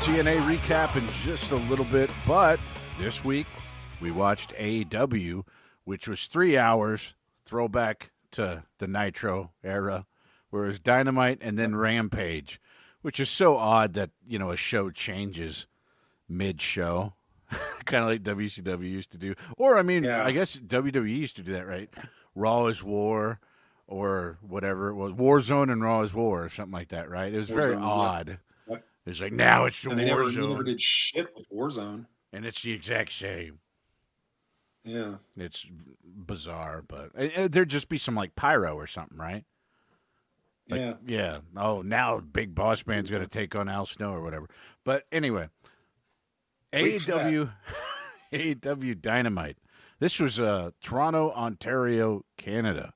TNA recap in just a little bit, but this week we watched AEW, which was 3 hours, throwback to the Nitro era, where it was Dynamite and then Rampage, which is so odd that, a show changes mid-show, kind of like WCW used to do. Or, I guess WWE used to do that, right? Raw is War or whatever it was. Warzone and Raw is War or something like that, right? It was very odd. Yep. It's like, now it's the and Warzone. They never did shit with Warzone. And it's the exact same. Yeah. It's bizarre, but there'd just be some, pyro or something, right? Yeah. Oh, now Big Boss Man's going to take on Al Snow or whatever. But anyway, AEW Dynamite. This was Toronto, Ontario, Canada.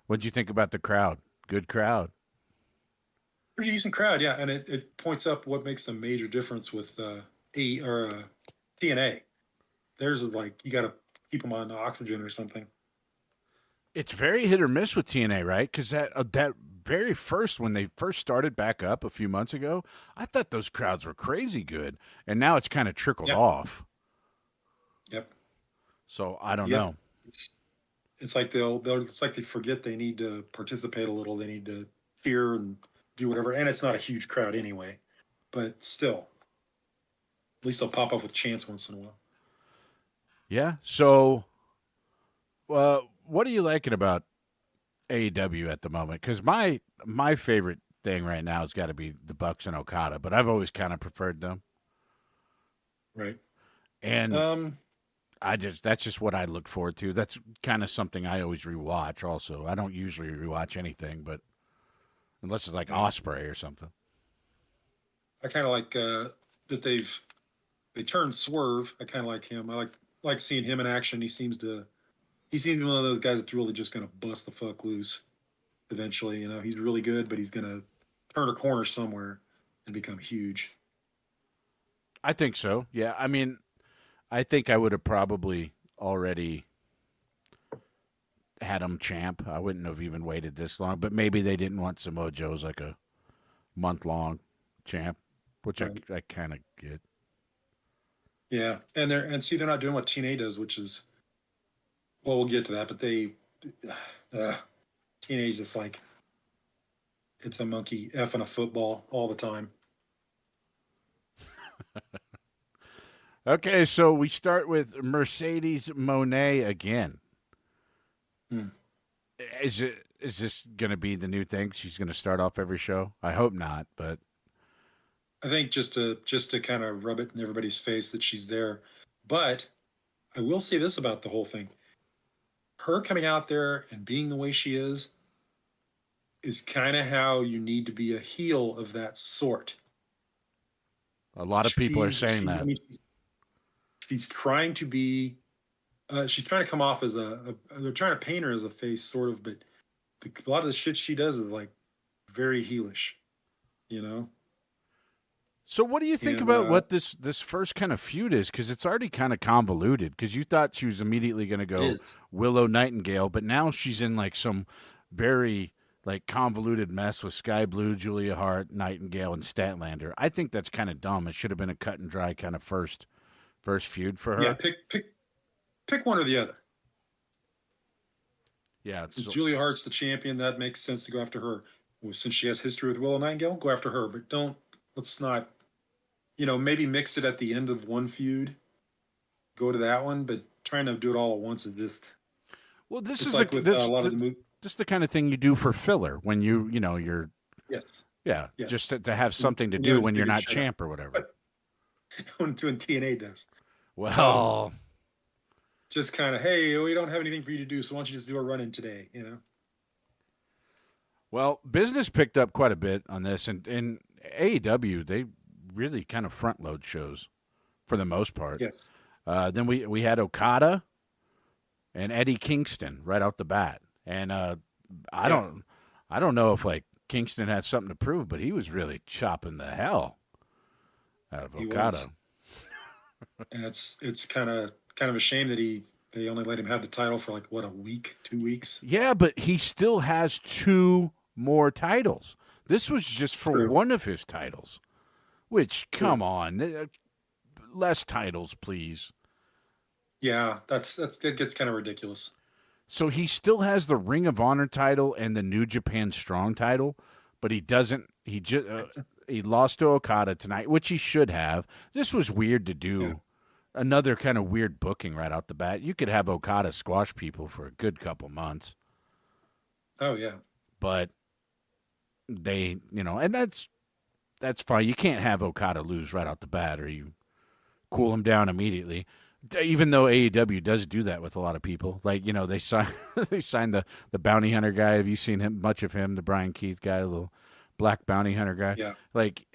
What'd you think about the crowd? Good crowd. Pretty decent crowd, yeah. And it points up what makes a major difference with TNA. Theirs is you got to keep them on oxygen or something. It's very hit or miss with TNA, right? Because that very first, when they first started back up a few months ago, I thought those crowds were crazy good, and now it's kind of trickled off. Yep. So I don't know. It's like they forget they need to participate a little. They need to cheer and do whatever, and it's not a huge crowd anyway. But still, at least they'll pop up with chants once in a while. Yeah. So, what are you liking about AEW at the moment? Because my favorite thing right now has got to be the Bucks and Okada, but I've always kind of preferred them. Right. And that's just what I look forward to. That's kind of something I always rewatch. Also, I don't usually rewatch anything, but unless it's like Osprey or something. I kind of like that they turned Swerve. I kind of like him. I like seeing him in action. He seems one of those guys that's really just going to bust the fuck loose eventually. He's really good, but he's going to turn a corner somewhere and become huge. I think so. Yeah. I think I would have probably already had him champ. I wouldn't have even waited this long, but maybe they didn't want Samoa Joe as like a month-long champ, which right. I kind of get. Yeah, and they're not doing what TNA does, which is, well, we'll get to that, but TNA is just like, it's a monkey effing a football all the time. Okay, so we start with Mercedes Moné again. Is this going to be the new thing? She's going to start off every show? I hope not, but I think just to kind of rub it in everybody's face that she's there. But I will say this about the whole thing. Her coming out there and being the way she is kind of how you need to be a heel of that sort. A lot of people are saying that. She's trying to be, she's trying to come off as they're trying to paint her as a face, sort of, but a lot of the shit she does is very heelish, So what do you think about what this first kind of feud is? Because it's already kind of convoluted. Because you thought she was immediately going to go Willow Nightingale, but now she's in some very convoluted mess with Sky Blue, Julia Hart, Nightingale, and Statlander. I think that's kind of dumb. It should have been a cut and dry kind of first feud for her. Yeah, pick one or the other. Yeah, since Julia Hart's the champion, that makes sense to go after her. Since she has history with Willow Nightingale, go after her. But let's not, maybe mix it at the end of one feud. Go to that one, but trying to do it all at once is just. Well, this is a lot of the movies. Just the kind of thing you do for filler when you're. Yes. Yeah, yes. Just to have something to do when you're not champ or whatever. When TNA does. Well. Just kind of, hey, we don't have anything for you to do, so why don't you just do a run-in today, Well, business picked up quite a bit on this, and in AEW, they really kind of front-load shows for the most part. Yes. Then we had Okada and Eddie Kingston right out the bat. And I don't know if Kingston has something to prove, but he was really chopping the hell out of Okada. And it's kind of a shame that they only let him have the title for a week, 2 weeks. Yeah, but he still has 2 more titles. This was just for one of his titles. Which, come on, less titles, please. Yeah, that gets kind of ridiculous. So he still has the Ring of Honor title and the New Japan Strong title, but he doesn't. He lost to Okada tonight, which he should have. This was weird to do. Yeah. Another kind of weird booking right out the bat. You could have Okada squash people for a good couple months, Oh yeah. but they, and that's fine. You can't have Okada lose right out the bat, or you cool him down immediately. Even though AEW does do that with a lot of people, like they signed the bounty hunter guy. Have you seen him? Much of him, the Brian Keith guy, the little black bounty hunter guy. Yeah. Like,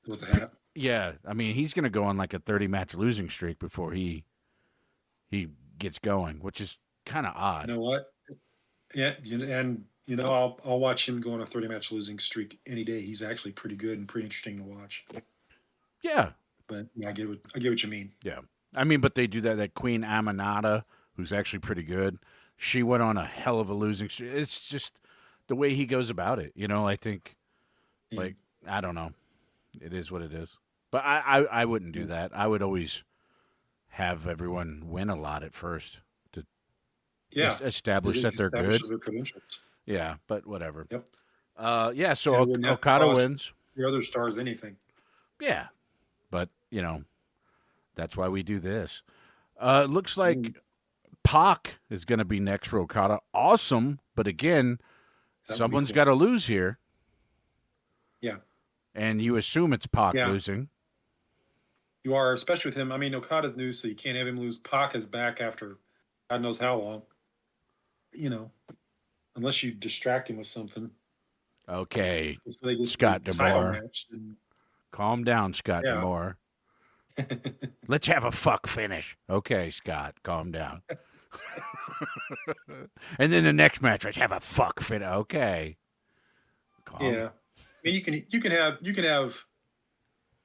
With the hat. yeah. I mean, he's going to go on like a 30-match losing streak before he gets going, which is kind of odd. You know what? Yeah, and I'll watch him go on a 30-match losing streak any day. He's actually pretty good and pretty interesting to watch. Yeah. But yeah, I get what you mean. Yeah. I mean, but they do that. That Queen Aminata, who's actually pretty good, she went on a hell of a losing streak. It's just the way he goes about it. I think, Yeah. I don't know. It is what it is. But I wouldn't do that. I would always have everyone win a lot at first to establish that they're good. Their credentials. Yeah, but whatever. Yep. Yeah, so Yeah, wouldn't have to Okada watch wins. The other stars, anything. Yeah, but, that's why we do this. Looks like Pac is going to be next for Okada. Awesome, but again, someone's got to lose here. Yeah. And you assume it's Pac Yeah. losing. You are, especially with him. I mean, Okada's new, so you can't have him lose. Pac is back after God knows how long. Unless you distract him with something. Okay, So they get Scott the title D'Amore. match, and- Calm down, Scott Yeah. D'Amore. Let's have a fuck finish. Okay, Scott, calm down. And then the next match, let's have a fuck finish. Okay. Calm. Yeah. I mean, you can have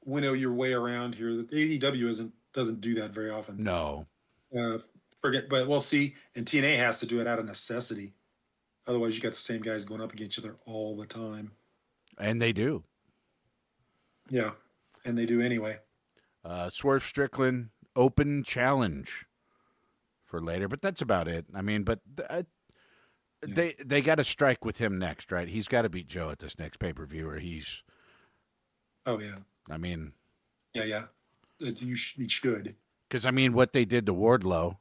winnow your way around here. The AEW doesn't do that very often. No. But we'll see. And TNA has to do it out of necessity. Otherwise, you got the same guys going up against each other all the time. And they do. Yeah, and they do anyway. Swerve Strickland open challenge for later, but that's about it. I mean, but they got to strike with him next, right? He's got to beat Joe at this next pay-per-view, or he's. Oh yeah. I mean. Yeah. You should. Because I mean, what they did to Wardlow,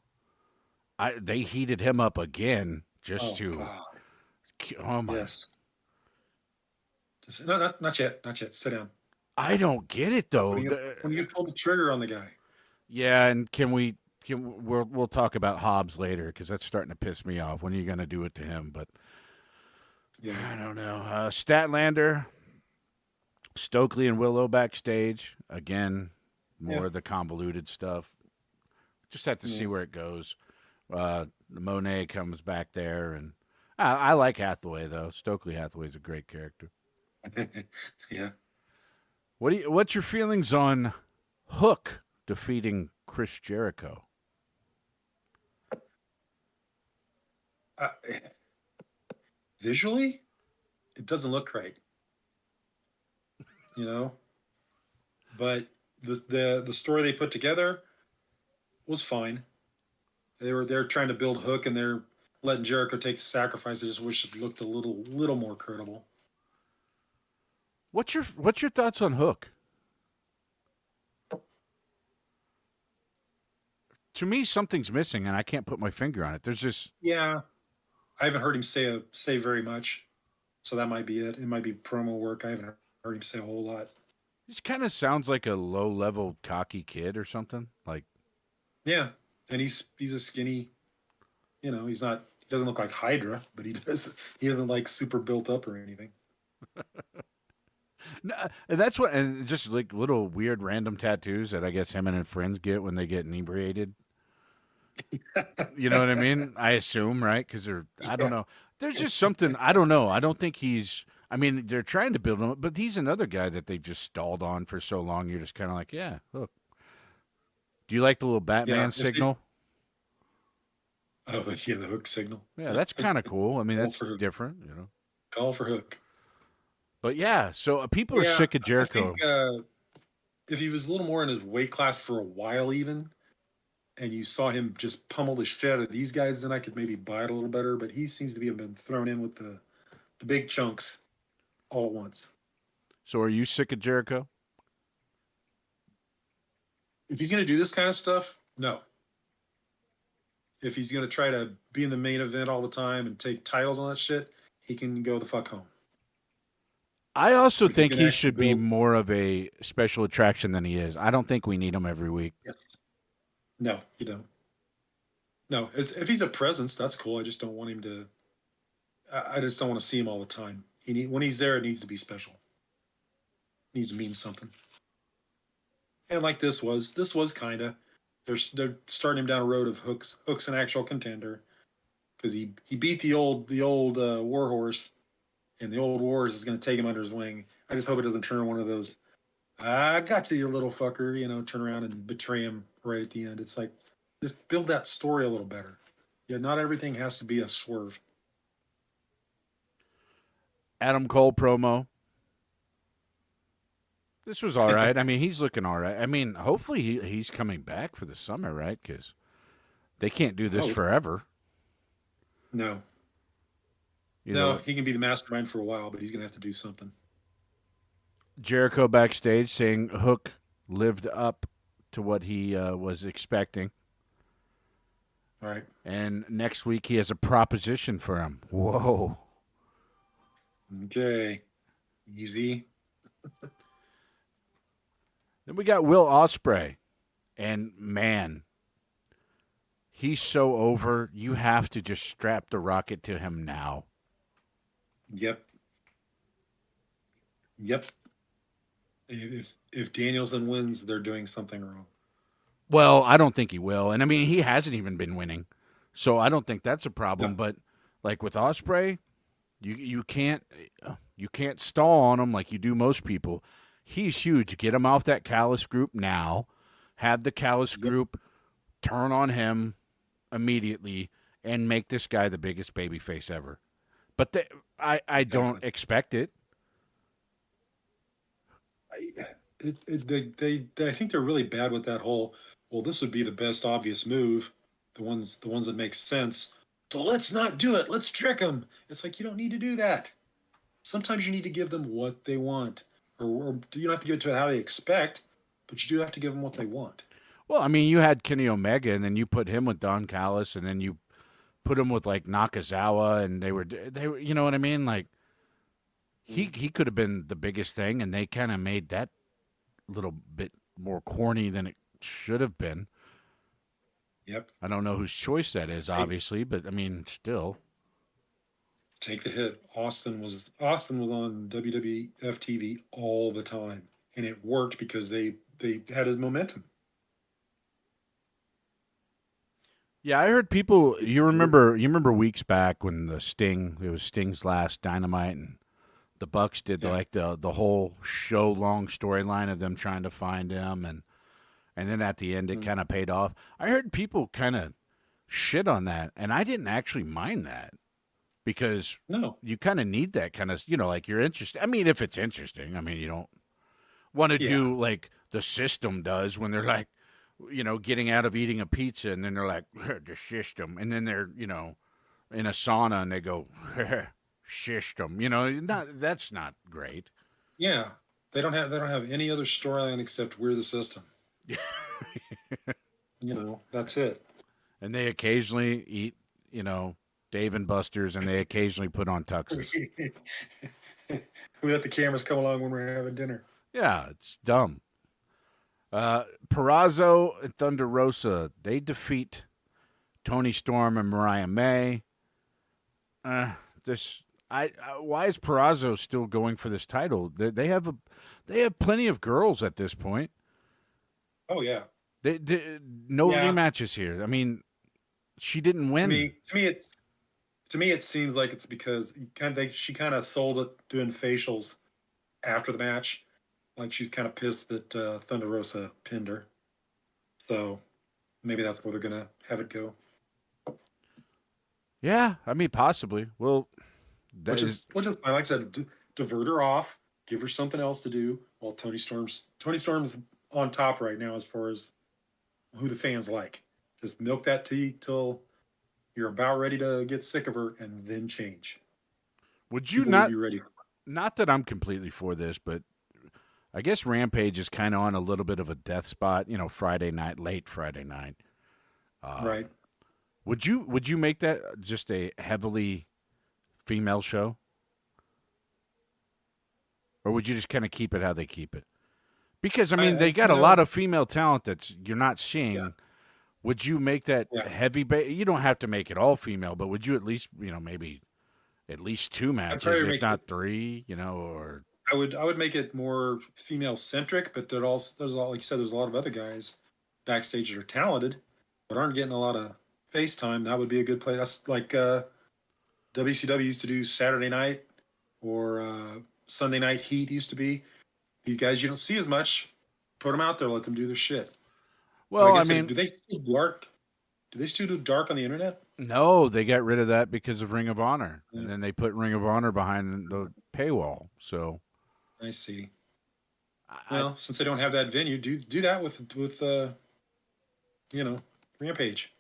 they heated him up again just to. God. Oh my. Yes. No, not yet. Not yet. Sit down. I don't get it though. When you pull the trigger on the guy. Yeah, and we'll talk about Hobbs later because that's starting to piss me off. When are you going to do it to him? But Yeah. I don't know. Statlander, Stokely, and Willow backstage again. More of the convoluted stuff. Just have to see where it goes. Monet comes back there, and I like Hathaway though. Stokely Hathaway's a great character. Yeah. What's your feelings on Hook defeating Chris Jericho? Visually, it doesn't look right. But the story they put together was fine. They're trying to build Hook, and they're letting Jericho take the sacrifice. I just wish it looked a little more credible. What's your thoughts on Hook? To me, something's missing, and I can't put my finger on it. There's just I haven't heard him say very much, so that might be it. It might be promo work. I haven't heard him say a whole lot. he just kind of sounds like a low-level cocky kid or something. Like Yeah, and he's a skinny. He's not. He doesn't look like Hydra, but he isn't like super built up or anything. no, that's what, and just like little weird random tattoos that I guess him and his friends get when they get inebriated. You know what I mean? I assume, right? Because I don't know. There's just something, I don't know. I don't think he's, I mean, they're trying to build him, but he's another guy that they've just stalled on for so long. You're just kind of like, yeah, look. Do you like the little Batman signal? Oh, yeah, the Hook signal. Yeah, that's kind of cool. I mean, Call that's for Hook. different, Call for Hook. But yeah, so people are sick of Jericho. I think, if he was a little more in his weight class for a while, even, and you saw him just pummel the shit out of these guys, then I could maybe buy it a little better. But he seems to be have been thrown in with the big chunks all at once. So are you sick of Jericho? If he's going to do this kind of stuff, no. If he's going to try to be in the main event all the time and take titles on that shit, he can go the fuck home. I also If he's think going to he actually should be build, more of a special attraction than he is. I don't think we need him every week. yes. No, you don't. No, if he's a presence, that's cool. I just don't want him to. I just don't want to see him all the time. When he's there, it needs to be special. It needs to mean something. And like this was kind of they're starting him down a road of hooks an actual contender because he beat the old warhorse, and the old warhorse is going to take him under his wing. I just hope it doesn't turn one of those. I got you, you little fucker. Turn around and betray him right at the end. It's like just build that story a little better. Yeah, not everything has to be a swerve. Adam Cole promo. This was all right. I mean, he's looking all right. I mean, hopefully he's coming back for the summer, right? Because they can't do this forever. No. You No, know, he can be the mastermind for a while, but he's going to have to do something. Jericho backstage saying Hook lived up to what he was expecting. All right. And next week he has a proposition for him. Whoa. Okay. Easy. Then we got Will Ospreay. And man, he's so over. You have to just strap the rocket to him now. Yep. Yep. If Danielson wins, they're doing something wrong. Well, I don't think he will. And I mean, he hasn't even been winning. So I don't think that's a problem. No. But like with Ospreay, you can't stall on him like you do most people. He's huge. Get him off that Callous group now. Have the Callous group turn on him immediately and make this guy the biggest babyface ever. But I don't expect it. I think they're really bad with that whole. Well, this would be the best obvious move. The ones that make sense. So let's not do it. Let's trick them. It's like you don't need to do that. Sometimes you need to give them what they want, or you don't have to give it to them how they expect, but you do have to give them what they want. Well, I mean, you had Kenny Omega, and then you put him with Don Callis, and then you put him with like Nakazawa, and they were, you know what I mean? Like he could have been the biggest thing, and they kind of made that little bit more corny than it should have been. Yep. I don't know whose choice that is, obviously, but I mean, still. Take the hit. Austin was on WWF TV all the time, and it worked because they had his momentum. Yeah, I heard people. You remember weeks back when it was Sting's last Dynamite, and the Bucks did the whole show long storyline of them trying to find him, and then at the end it kind of paid off. I heard people kind of shit on that, and I didn't actually mind that because you kind of need that kind of like you're interested. I mean, if it's interesting, I mean you don't want to do like the system does when they're like. Getting out of eating a pizza, and then they're like, the system. And then they're, in a sauna, and they go, system. That's not great. Yeah. They don't have any other storyline except we're the system. That's it. And they occasionally eat, Dave and Buster's, and they occasionally put on tuxes. We let the cameras come along when we're having dinner. Yeah, it's dumb. Purrazzo and Thunder Rosa, they defeat Tony Storm and Mariah May. Why is Purrazzo still going for this title? They have plenty of girls at this point. Oh yeah. No rematches here. I mean, she didn't win. To me, it seems like it's because she kind of sold it doing facials after the match. Like she's kind of pissed that Thunder Rosa pinned her. So maybe that's where they're going to have it go. Yeah, I mean, possibly. Well, which is fine. Like I said, divert her off, give her something else to do while Tony Storm's on top right now as far as who the fans like. Just milk that tea till you're about ready to get sick of her, and then change. Would you People will not? be ready. Not that I'm completely for this, but I guess Rampage is kind of on a little bit of a death spot. You know, Friday night, late Friday night. Right. Would you make that just a heavily female show, or would you just kind of keep it how they keep it? Because I mean, they got a lot of female talent that's you're not Yeah, seeing. Would you make that yeah. heavy? You don't have to make it all female, but would you at least, maybe at least two I'd matches, probably if make it. not three, or I would make it more female centric, but there's all like you said, there's a lot of other guys backstage that are talented, but aren't getting a lot of face time. That would be a good play. That's like WCW used to do Saturday night or Sunday night Heat used to be. These guys you don't see as much. Put them out there, let them do their shit. But I well, I guess mean, do they still dark? Do they still do dark on the internet? no, they got rid of that because of Ring of Honor, and Yeah, then they put Ring of Honor behind the paywall. So I see. I, Well, since they don't have that venue, do that with you know Rampage.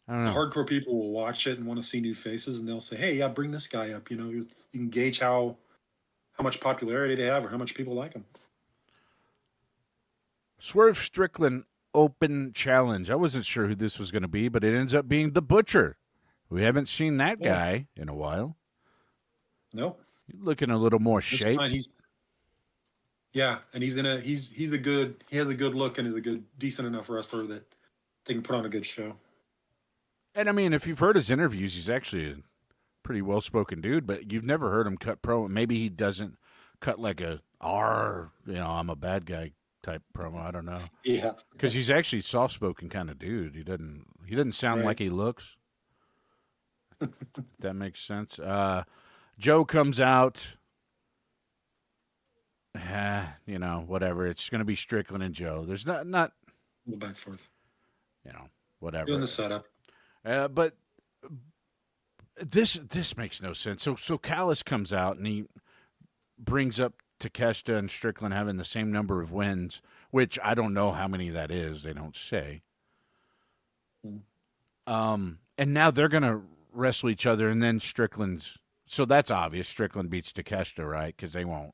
I don't The know. hardcore people will watch it and want to see new faces, and they'll say, "Hey, yeah, bring this guy up." You can gauge how much popularity they have or how much people like them. Swerve Strickland Open Challenge. I wasn't sure who this was going to be, but it ends up being the Butcher. We haven't seen that Yeah, guy in a while. no, He's looking a little more this time shaped. and he has a good look and is a good decent enough wrestler that they can put on a good show. And I mean, if you've heard his interviews, he's actually a pretty well spoken dude, but you've never heard him cut promo. Maybe he doesn't cut like a R, I'm a bad guy type promo. I don't know. Yeah, Because he's actually soft spoken kind of dude. He doesn't sound right. like he looks. If that makes sense. Joe comes out. Whatever. It's going to be Strickland and Joe. There's not Go back and forth you know doing whatever. the setup. But this makes no sense. So Callis comes out and he brings up Takeshita and Strickland having the same number of wins, which I don't know how many that is. They don't say. Mm. And now they're gonna wrestle each other, and then Strickland's. So that's obvious. Strickland beats Takeshita, right? Because they won't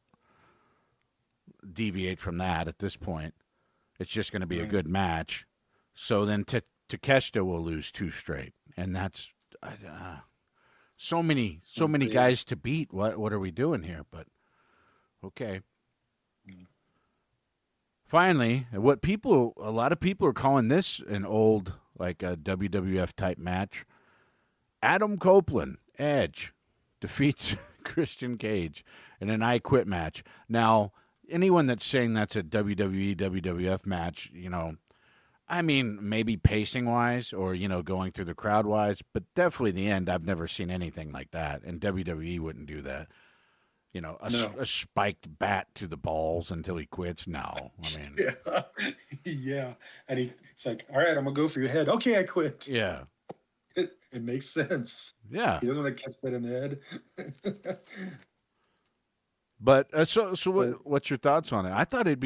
deviate from that at this point. It's just going to be a Right. good match. So then Takeshita will lose two straight, and that's so many Yeah. guys to beat. What are we doing here? But okay. Finally, a lot of people are calling this an old like a WWF type match. Adam Copeland, Edge, defeats Christian Cage in an I Quit match. Now, anyone that's saying that's a WWE WWF match, I mean, maybe pacing wise or, going through the crowd wise, but definitely the end, I've never seen anything like that. And WWE wouldn't do that. No. A spiked bat to the balls until he quits. No, I mean, Yeah. Yeah. And it's like, all right, I'm gonna go for your head. Okay, I quit. yeah, It makes sense. yeah. He doesn't want to catch that in the head. But so But what's your thoughts on it? I thought it'd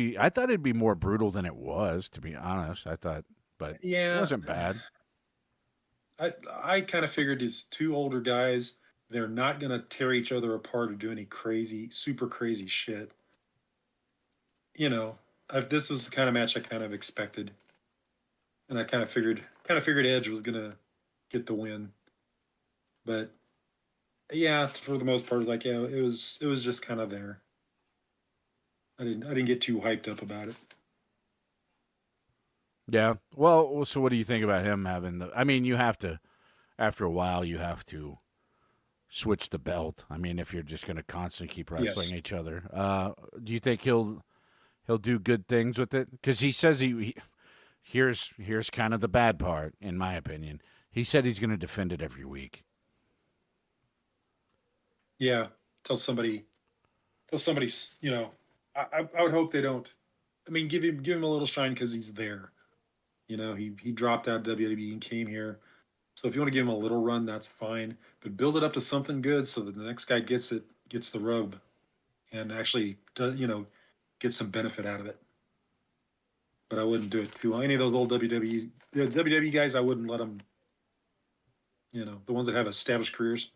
be more brutal than it was, to be honest. I thought, but it yeah, wasn't bad. I kind of figured these two older guys, they're not gonna tear each other apart or do any crazy, super crazy shit. You know, this was the kind of match I kind of expected, and I kind of figured Edge was gonna get the win. But yeah, for the most part, like yeah, it was just kind of there. I didn't get too hyped up about it. Yeah. Well, so what do you think about him having the? I mean, you have to after a while you have to switch the belt. I mean, if you're just going to constantly keep wrestling Yes. each other, do you think he'll do good things with it? Because he says here's kind of the bad part, in my opinion. He said he's going to defend it every week. Yeah. Tell somebody. Tell somebody. I would hope they don't. I mean, give him a little shine because he's there. He dropped out of WWE and came here. So if you want to give him a little run, that's fine. But build it up to something good so that the next guy gets the rub, and actually does get some benefit out of it. but I wouldn't do it too long. Any of those old WWE guys, I wouldn't let them. The ones that have established careers,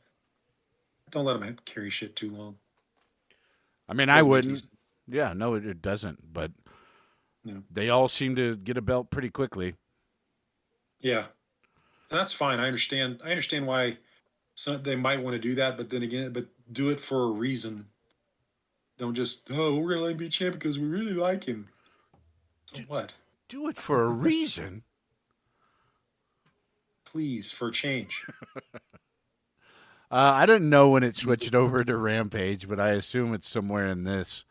don't let them carry shit too long. I mean, I Doesn't make any wouldn't. sense. Yeah, no, it doesn't. But No. they all seem to get a belt pretty quickly. Yeah, that's fine. I understand. I understand why they might want to do that, but then again, but do it for a reason. Don't just we're gonna let him be champ because we really like him. So what? Do it for a reason. Please, for a change. I didn't know when it switched over to Rampage, but I assume it's somewhere in this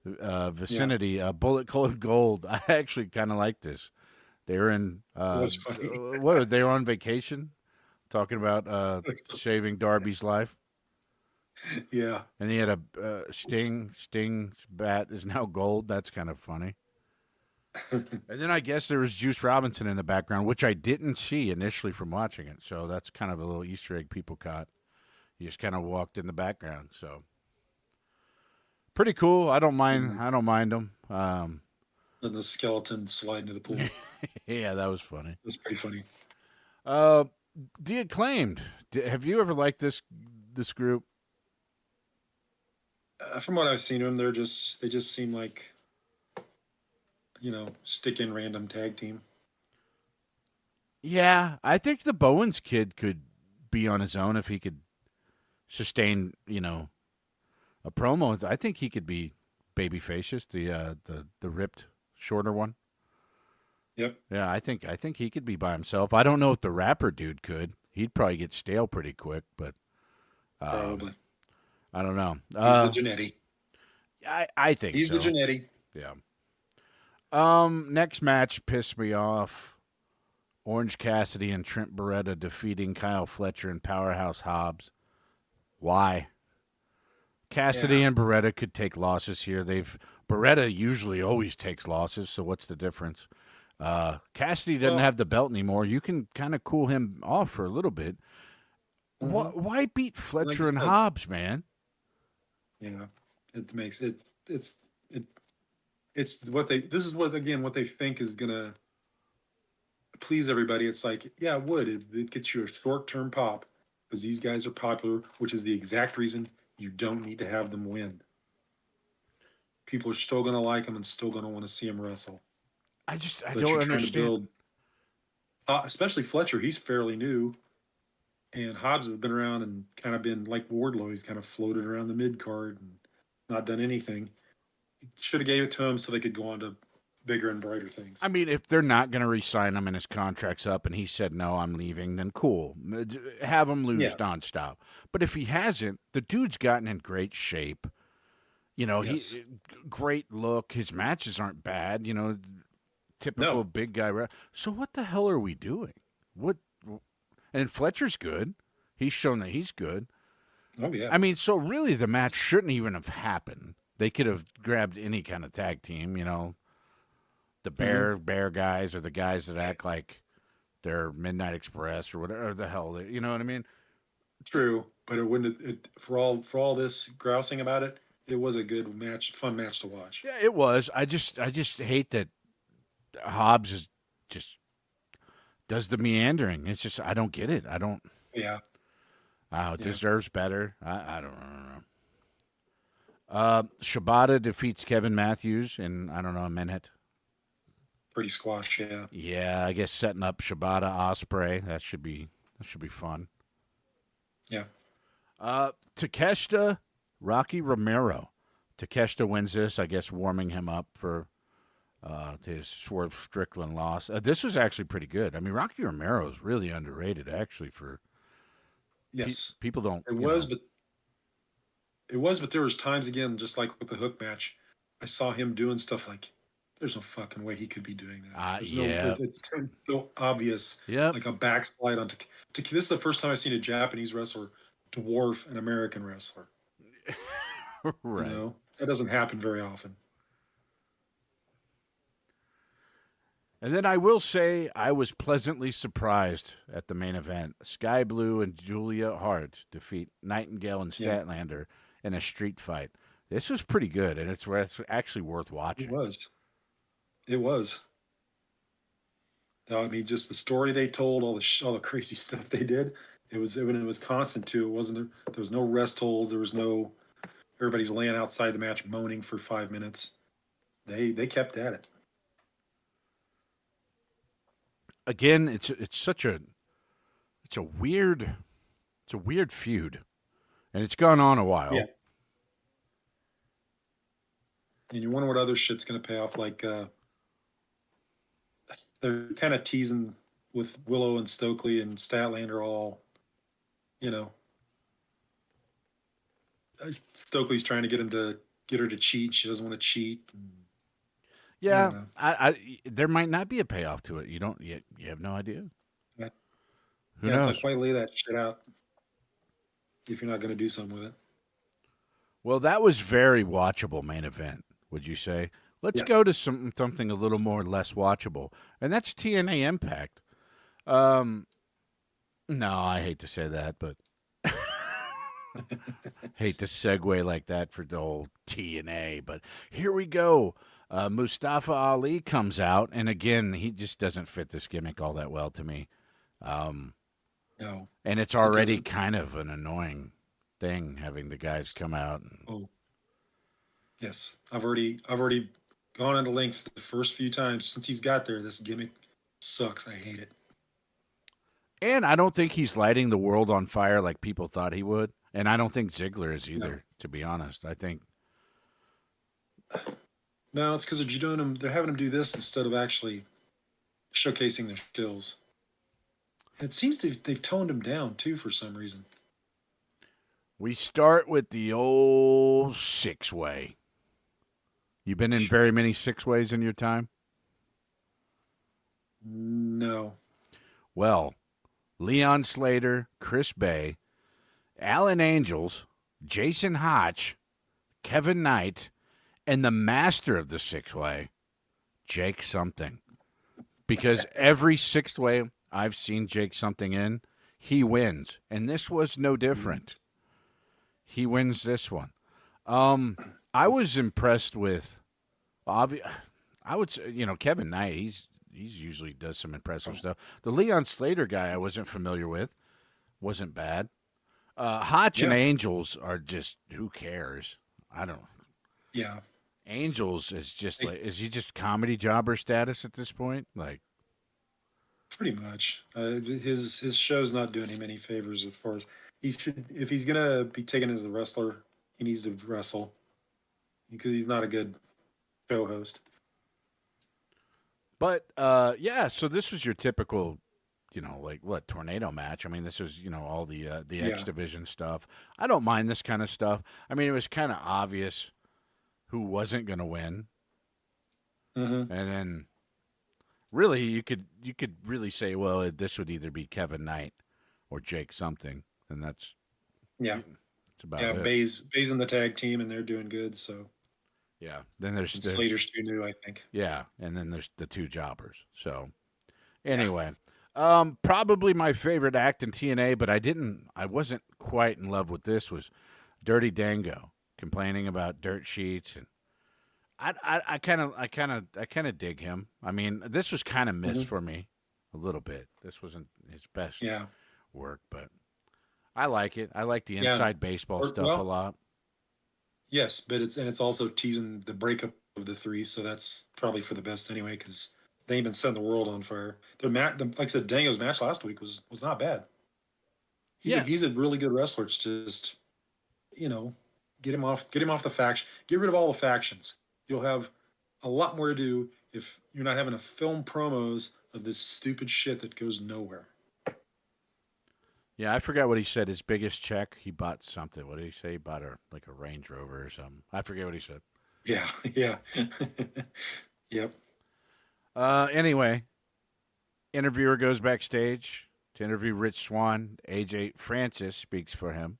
vicinity. Yeah. Bullet Code Gold. I actually kind of like this. They were in It was funny. what? They were on vacation, talking about saving Darby's life. Yeah. And he had a Sting. Sting's bat is now gold. That's kind of funny. And then I guess there was Juice Robinson in the background, which I didn't see initially from watching it. So that's kind of a little Easter egg people caught. He just kind of walked in the background. So pretty cool. I don't mind. Mhm. I don't mind him. And the skeleton slide into the pool. Yeah, that was funny. That's pretty funny. The Acclaimed. Have you ever liked this group? From what I've seen of them, they just seem like stick in random tag team. Yeah, I think the Bowens kid could be on his own if he could sustain, a promo. I think he could be babyfacious, the ripped shorter one. Yep. Yeah, I think he could be by himself. I don't know if the rapper dude could. He'd probably get stale pretty quick, but Probably. I don't know. He's the Janetti. I think He's so. the Janetti. Yeah. Next match pissed me off. Orange Cassidy and Trent Beretta defeating Kyle Fletcher and Powerhouse Hobbs. Why? Cassidy and Beretta could take losses here. Beretta usually always takes losses, so what's the difference? Cassidy doesn't have the belt anymore. You can kind of cool him off for a little bit. Mm-hmm. Why beat Fletcher and Hobbs, man? It makes it's what they think is gonna please everybody. It's like, yeah, it would. It gets you a short-term pop because these guys are popular, which is the exact reason you don't need to have them win. People are still going to like them and still going to want to see them wrestle. I don't understand. Especially Fletcher, he's fairly new. And Hobbs has been around and kind of been like Wardlow. He's kind of floated around the mid-card and not done anything. Should have gave it to him so they could go on to bigger and brighter things. I mean, if they're not going to re-sign him and his contract's up and he said, no, I'm leaving, then cool. Have him lose nonstop. But if he hasn't, the dude's gotten in great shape. Yes. He great look. His matches aren't bad, typical big guy. So what the hell are we doing? And Fletcher's good. He's shown that he's good. Oh, yeah. I mean, so really the match shouldn't even have happened. They could have grabbed any kind of tag team, the bear guys or the guys that act like they're Midnight Express or whatever the hell. You know what I mean? True, but it wouldn't. For all this grousing about it, it was a good match, fun match to watch. Yeah, it was. I just hate that Hobbs is just does the meandering. It's just I don't get it. I don't. Yeah. It deserves better. I don't know. Shibata defeats Kevin Matthews in I don't know a minute. Pretty squash, yeah. Yeah, I guess setting up Shibata Osprey that should be fun. Yeah. Takeshita, Rocky Romero. Takeshita wins this, I guess, warming him up for his Swerve Strickland loss. This was actually pretty good. I mean, Rocky Romero is really underrated, actually. For people don't. It was, but there was times again, just like with the Hook match, I saw him doing stuff like, there's no fucking way he could be doing that. It's so obvious. Yeah. Like a backslide onto. This is the first time I've seen a Japanese wrestler dwarf an American wrestler. Right. That doesn't happen very often. And then I will say I was pleasantly surprised at the main event. Sky Blue and Julia Hart defeat Nightingale and Statlander in a street fight. This was pretty good, and it's actually worth watching. It was. I mean, just the story they told, all the crazy stuff they did. It was constant too. It wasn't there was no rest holds. There was no everybody's laying outside the match moaning for 5 minutes. They kept at it. Again, it's a weird feud, and it's gone on a Yeah, while. and you wonder what other shit's gonna pay off. Like they're kind of teasing with Willow and Stokely and Statlander all, you know, Stokely's trying to get her to cheat. She doesn't want to cheat. I don't Yeah, know. there might not be a payoff to it. You don't you have no idea. Yeah, Who yeah, it's like knows? why lay that shit out if you're not going to do something with it? Well, that was very watchable main event. Would you say? Let's Yes. go to something a little more less watchable, and that's TNA Impact. Um, no, I hate to say that, but hate to segue like that for the whole TNA. But here we go. Mustafa Ali comes out, and again, he just doesn't fit this gimmick all that well to me. Um, No, and it's it already doesn't. kind of an annoying thing having the guys come out. Oh, yes. I've already gone into length the first few times since he's got there. This gimmick sucks. I hate it. And I don't think he's lighting the world on fire like people thought he would. And I don't think Ziggler is No, either, to be honest. I think, no, it's because they're doing them. They're having them do this instead of actually showcasing their skills. And it seems they've toned him down too for some reason. we start with the old six way. You been in very many six ways in your time? No. Well, Leon Slater, Chris Bay, Alan Angels, Jason Hotch, Kevin Knight, and the master of the six way, Jake something. Because every sixth way I've seen Jake something in, he wins. And this was no different. He wins this one. I was impressed with, I would say, Kevin Knight. He's usually does some impressive stuff. The Leon Slater guy I wasn't familiar with, wasn't bad. Hotch and Yeah. Angels are just who cares? I don't. Yeah. Angels is just They, like is he just comedy jobber status at this point? Like, pretty much. His show's not doing him any favors as far as he should. If he's gonna be taken as the wrestler, he needs to wrestle because he's not a good show host. but yeah. So this was your typical, like what tornado match. I mean, this was all the X Yeah. division stuff. I don't mind this kind of stuff. I mean, it was kind of obvious who wasn't going to win, Hmm. and then really you could really say, well, this would either be Kevin Knight or Jake something, and that's Yeah. about Yeah. it. Bay's in the tag team and they're doing good. So Yeah. Then there's and there's Slater's too new, I think. yeah, and then there's the two jobbers. So Yeah. anyway, probably my favorite act in TNA, but I wasn't quite in love with this. Was Dirty Dango complaining about dirt sheets, and I kind of dig him. I mean, this was kind of missed Hmm. for me a little bit. This wasn't his best Yeah. work, but I like it. I like the Yeah. inside baseball Or, stuff a well, lot. yes, but it's also teasing the breakup of the three, so that's probably for the best anyway, because they ain't been setting the world on fire. Like I said, Dango's match last week was not bad. Yeah, He's a really good wrestler. It's just you know get him off the faction, get rid of all the factions. You'll have a lot more to do if you're not having to film promos of this stupid shit that goes nowhere. yeah. I forgot what he said. His biggest check, he bought something. What did he say? He bought a Range Rover or something. I forget what he said. Yeah, yeah, yep. Anyway, interviewer goes backstage to interview Rich Swann. AJ Francis speaks for him,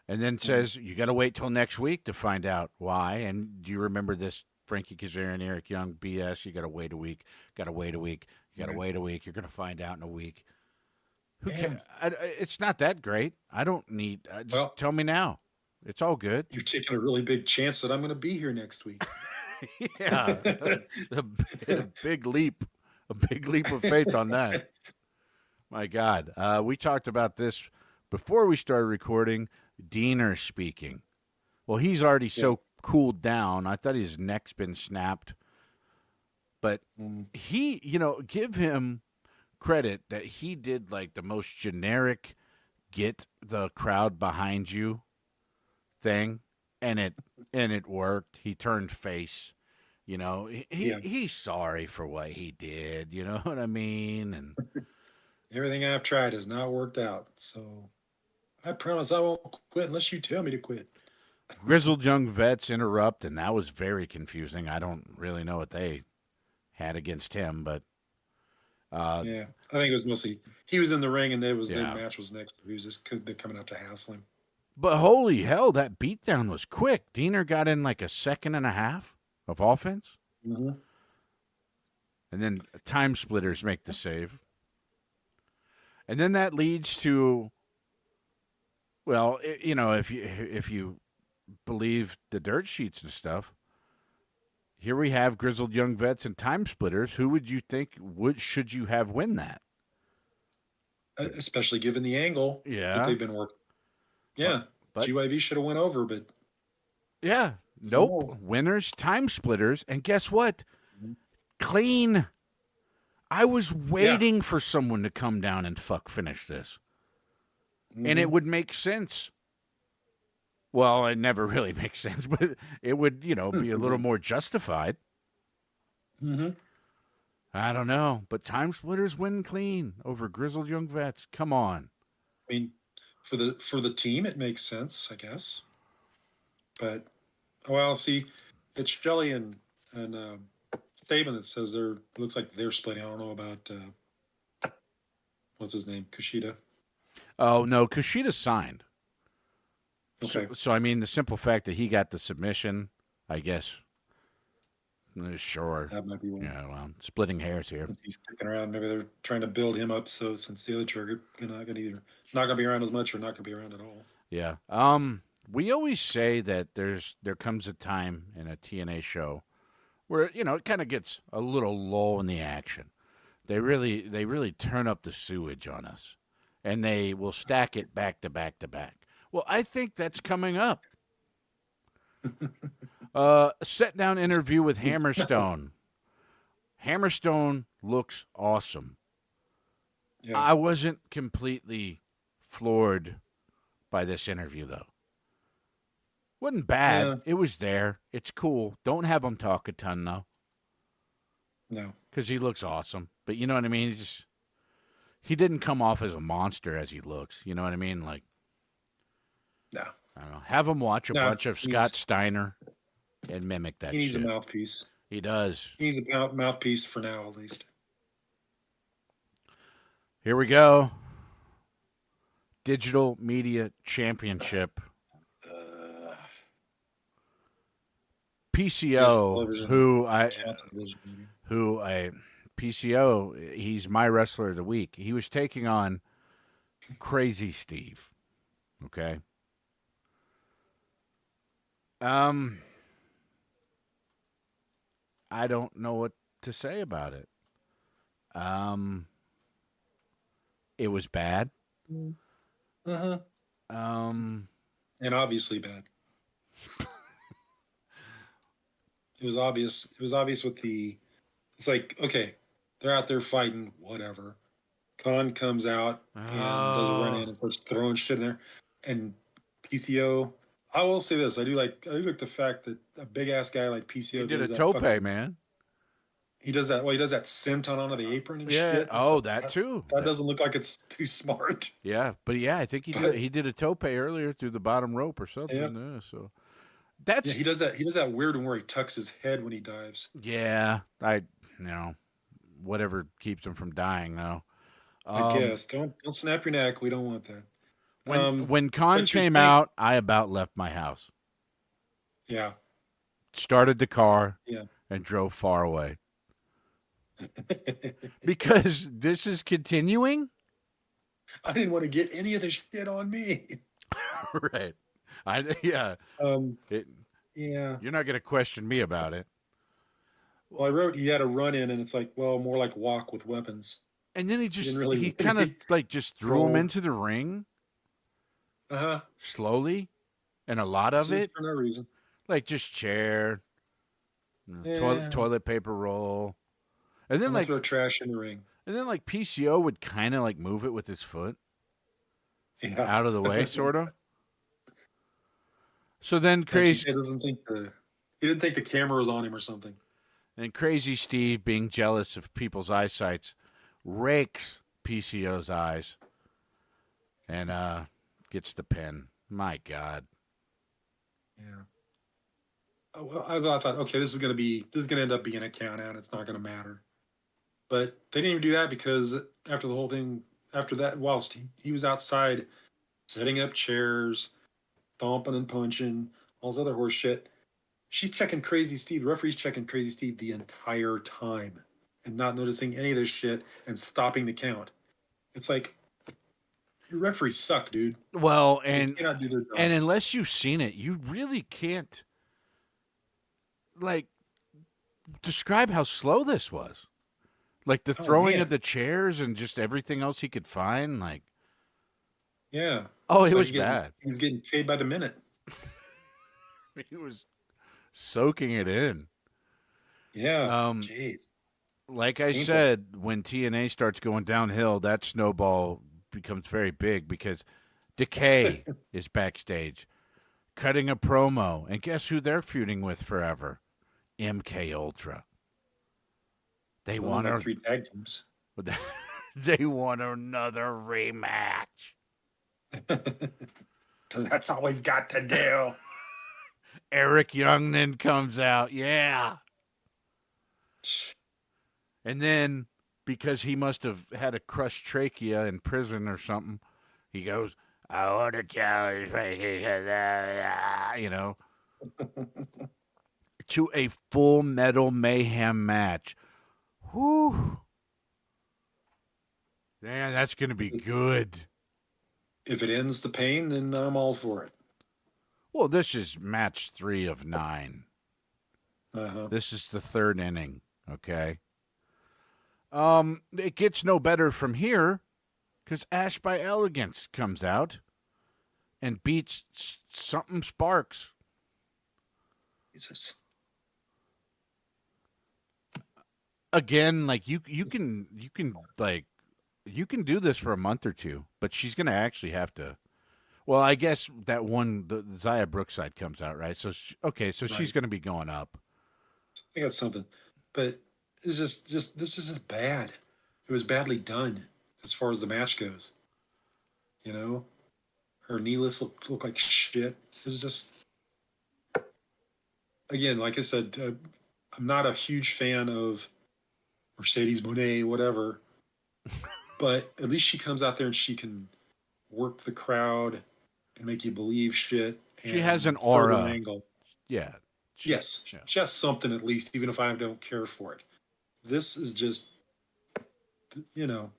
and then Mhm. says, "You got to wait till next week to find out why." And do you remember this Frankie Kazarian, Eric Young BS? You got to wait a week. Got to wait a week. You got to Yeah. wait a week. You're going to find out in a week. Who Damn. cares? It's not that great. I don't need. Just Well, tell me now. It's all good. you're taking a really big chance that I'm going to be here next week. Yeah, the big leap A big leap of faith on that. My God. We talked about this before we started recording. Diener speaking. Well, he's already Yeah. so cooled down. I thought his neck's been snapped. But he, give him credit that he did like the most generic get the crowd behind you thing, and it worked. He turned face. He's sorry for what he did. You know what I mean? And Everything I've tried has not worked out. So I promise I won't quit unless you tell me to quit. grizzled young vets interrupt, and that was very confusing. I don't really know what they had against him, but Yeah, I think it was mostly he was in the ring and their Yeah. match was next. He was just coming out to hassle him. But holy hell, that beatdown was quick. Diener got in like a second and a half of offense, Mm-hmm. and then time splitters make the save. And then that leads to, well, if you believe the dirt sheets and stuff, here we have grizzled young vets and time splitters. Who would you think should you have win that? Especially given the angle that they've been working. Yeah, but GYV should have went over, but yeah, nope. Winners, time splitters, and guess what? Clean. I was waiting for someone to come down and finish this. And it would make sense. Well, it never really makes sense, but it would, be a little more justified. Mm-hmm. I don't know, but time splitters win clean over grizzled young vets. Come on. I mean, for the team, it makes sense, I guess. But see, it's Shelley and Saban that says looks like they're splitting. I don't know about what's his name, Kushida. Oh no, Kushida signed. Okay. So I mean, the simple fact that he got the submission, I guess. Sure. That might be one. Yeah, well, splitting hairs here. He's sticking around. Maybe they're trying to build him up. So since the other two are not going to be around as much or not going to be around at all. Yeah. We always say that there comes a time in a TNA show where it kind of gets a little lull in the action. They really turn up the sewage on us, and they will stack it back to back to back. Well, I think that's coming up. Sit down interview with Hammerstone. Hammerstone looks awesome. Yeah. I wasn't completely floored by this interview, though. Wasn't bad. Yeah. It was there. It's cool. Don't have him talk a ton, though. No. Because he looks awesome. But you know what I mean? He didn't come off as a monster as he looks. You know what I mean? Like, no. I don't know. Have him watch a bunch of Scott Steiner and mimic that shit. He needs a mouthpiece. He does. He needs a mouthpiece for now, at least. Here we go. Digital Media Championship. PCO, PCO, he's my wrestler of the week. He was taking on Crazy Steve. Okay. I don't know what to say about it. It was bad. Uh-huh. And obviously bad. It was obvious. It was obvious with it's like, okay, they're out there fighting, whatever. Khan comes out and does a run in and starts throwing shit in there. And PCO, I will say this, I do like the fact that a big ass guy like PCO he did a tope, man. He does that. Well, he does that senton onto the apron and shit. Oh, that too. That doesn't look like it's too smart. Yeah, but I think he did a tope earlier through the bottom rope or something. Yeah. So that's he does that. He does that weird one where he tucks his head when he dives. Yeah, whatever keeps him from dying though. I guess don't snap your neck. We don't want that. When Khan came out, I about left my house. Yeah. Started the car. Yeah. And drove far away. Because this is continuing. I didn't want to get any of this shit on me. Right. Yeah. Yeah. You're not going to question me about it. Well, I wrote he had a run in, and it's like, well, more like walk with weapons. And then He didn't really, he kind of really like just threw him roll. into the ring Uh-huh. slowly, and a lot of Seems it, for no reason. like just chair, Yeah. toilet paper roll, and I'm then gonna throw trash in the ring. PCO would kind of like move it with his foot Yeah. out of the way, sort of. So then Like crazy he didn't think the camera was on him or something. and crazy Steve, being jealous of people's eyesights, rakes PCO's eyes and gets the pin. My God. Yeah. Oh, well, I thought, okay, this is gonna end up being a count out. It's not gonna matter. But they didn't even do that because after the whole thing, after that, whilst he was outside setting up chairs, stomping and punching, all this other horse shit, she's checking Crazy Steve. The referee's checking Crazy Steve the entire time and not noticing any of this shit and stopping the count. It's like, your referees suck, dude. Well, They cannot do their and job. unless you've seen it, you really can't like describe how slow this was. Like the Oh throwing of man, the chairs and just everything else he could find. Like, yeah. oh, It's it like was bad. he was getting paid by the minute. He was soaking it in. Yeah. Um, Jeez. like I Painful. said, when TNA starts going downhill, that snowball becomes very big because Decay is backstage cutting a promo, and guess who they're feuding with forever? MK Ultra. They Well, want like a, 3 tag teams. they want another rematch. That's all we've got to do. Eric Young then comes out, yeah, and then because he must have had a crushed trachea in prison or something, he goes, "I want to challenge," you know, to a Full Metal Mayhem match. Whew. Man, that's going to be good. If it ends the pain, then I'm all for it. Well, this is match 3 of 9. Uh-huh. This is the third inning, okay? It gets no better from here because Ash by Elegance comes out and beats something Sparks. Jesus. Again, like you can like you can do this for a month or two, but she's gonna actually have to. Well, I guess that one the Zaya Brookside comes out, right? So so she's Right. gonna be going up. I got something. But it's just this is just bad. It was badly done as far as the match goes. You know? Her knee look like shit. It was just again, like I said, I'm not a huge fan of Mercedes Monet, whatever. But at least she comes out there and she can work the crowd and make you believe shit She has an and further an aura. angle. Yeah. Yes, Yeah. just something at least, even if I don't care for it. This is just, you know,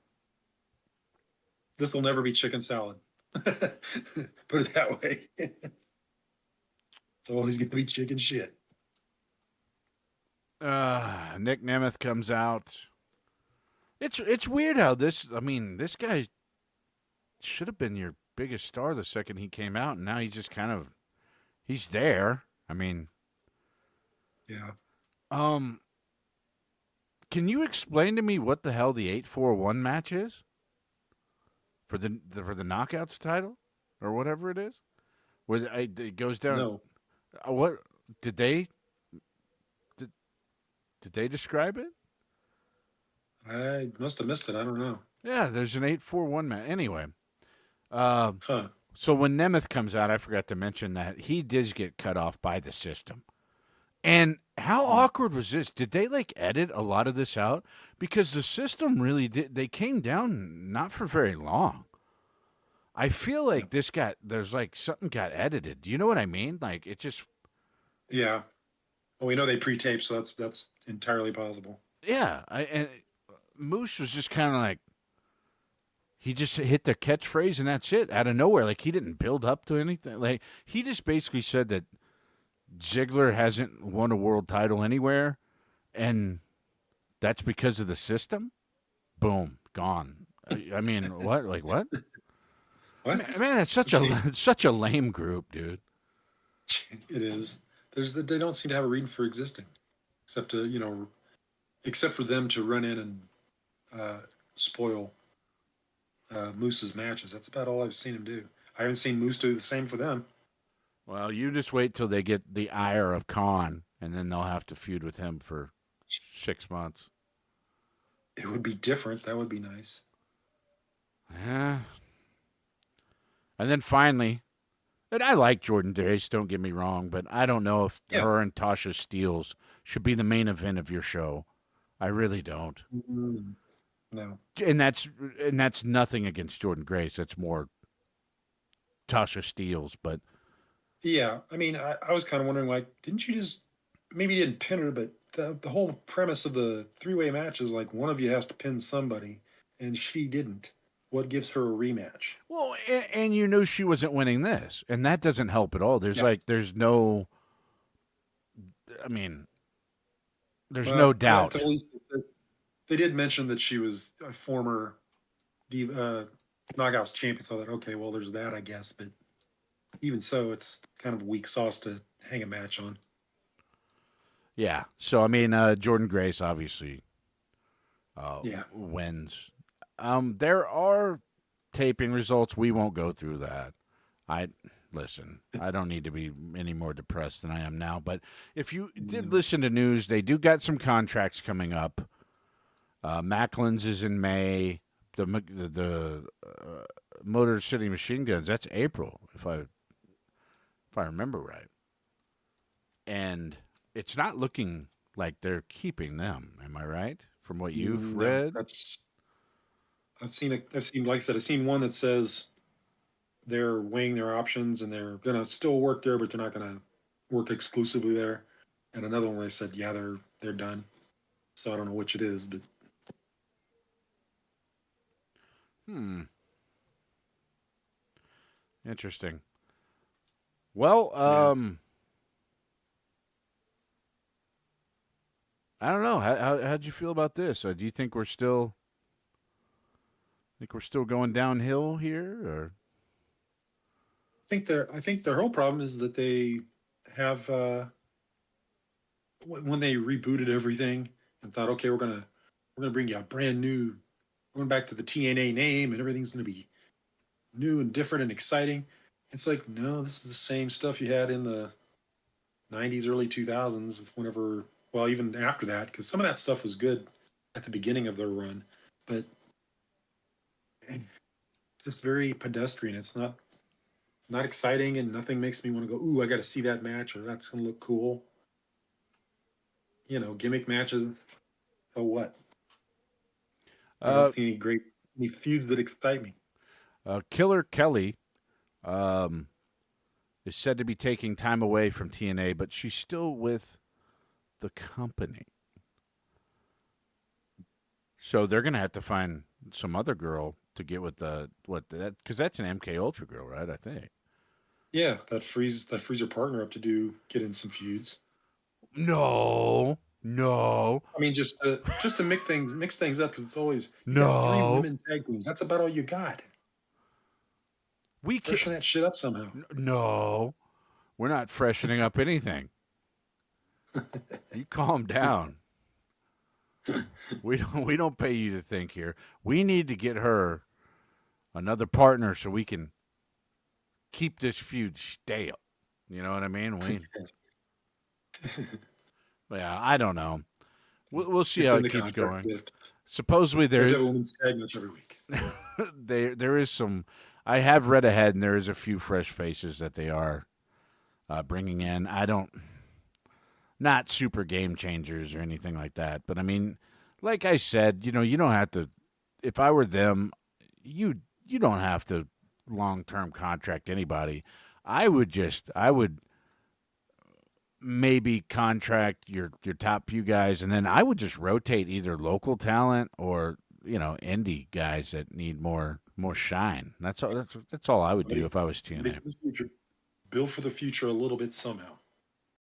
this will never be chicken salad. Put it that way. It's always going to be chicken shit. Nick Nemeth comes out. It's weird how this. I mean, this guy should have been your biggest star the second he came out, and now he's just kind of he's there. I mean, Yeah. um, can you explain to me what the hell the 841 match is for the knockouts title or whatever it is? Where it goes down. No, What did they did they describe it? I must have missed it. I don't know. Yeah, there's an 841 match. Anyway, Huh. so when Nemeth comes out, I forgot to mention that he did get cut off by the system. And how awkward was this? Did they like edit a lot of this out? Because the system really did. They came down not for very long. I feel like there's like something got edited. Do you know what I mean? Like it just, Yeah. Well, we know they pre-tape, so that's entirely possible. yeah. And Moose was just kind of like, he just hit the catchphrase and that's it out of nowhere. Like he didn't build up to anything. Like he just basically said that Ziggler hasn't won a world title anywhere, and that's because of the system. Boom, gone. I mean, what? Like what? What? Man, it's such a it's such a lame group, dude. It is. They don't seem to have a reason for existing, except to except for them to run in and uh, spoil Moose's matches. That's about all I've seen him do. I haven't seen Moose do the same for them. Well, you just wait till they get the ire of Khan, and then they'll have to feud with him for 6 months. It would be different. That would be nice. Yeah. And then finally, and I like Jordan Grace, don't get me wrong, but I don't know if Yeah. her and Tasha Steeles should be the main event of your show. I really don't. Mm, no. And that's nothing against Jordan Grace. That's more Tasha Steeles, but Yeah. I mean, I was kind of wondering, like, didn't you just maybe you didn't pin her, but the whole premise of the three-way match is like one of you has to pin somebody, and she didn't. What gives her a rematch? well, and you knew she wasn't winning this, and that doesn't help at all. Yeah. There's no, I mean, there's no Well, at doubt. the least they did mention that she was a former Knockouts champion, so that okay, well, there's that, I guess. But even so, it's kind of weak sauce to hang a match on. Yeah. So I mean, Jordan Grace obviously Yeah. wins. There are taping results. We won't go through that. I listen. I don't need to be any more depressed than I am now. But if you did Mm. listen to news, they do got some contracts coming up. Macklin's is in May. The Motor City Machine Guns, that's April, if I remember right. And it's not looking like they're keeping them. Am I right? From what you've No, read? that's I've seen, like I said, I've seen one that says they're weighing their options and they're gonna still work there, but they're not gonna work exclusively there. And another one where they said, yeah, they're done. So I don't know which it is, but Hmm. Interesting. Well, yeah. I don't know. How'd you feel about this? Do you think we're still going downhill here, or I think their whole problem is that they have when they rebooted everything and thought, okay, we're gonna bring you a brand new, going back to the TNA name, and everything's gonna be new and different and exciting. It's like, no, this is the same stuff you had in the '90s, early 2000s. Whenever, well, even after that, because some of that stuff was good at the beginning of their run, but just very pedestrian. It's not exciting, and nothing makes me want to go, ooh, I got to see that match, or that's gonna look cool. Gimmick matches. So what? I don't uh, see any feuds that excite me. Killer Kelly um, is said to be taking time away from TNA, but she's still with the company. So they're gonna have to find some other girl to get with the what that because that's an MK Ultra girl, right? I think. Yeah, that frees your partner up to get in some feuds. No, no, I mean, just to mix things up, because it's always you got three no. women tag teams. That's about all you got. We Freshen can't. that shit up somehow. No, we're not freshening up anything. You calm down. We don't pay you to think here. We need to get her another partner so we can keep this feud stale. You know what I mean? Yeah, I don't know. We'll see It's how in it the keeps contract. going. We have, Supposedly we have there to have a women's tag match every week. there is some. I have read ahead, and there is a few fresh faces that they are bringing in. I don't not super game changers or anything like that, but I mean, like I said, you don't have to. If I were them, you don't have to long term contract anybody. I would maybe contract your top few guys, and then I would just rotate either local talent or indie guys that need more shine. That's all. That's all I would do Ready, if I was ready TNA. for the future. Build for the future a little bit somehow.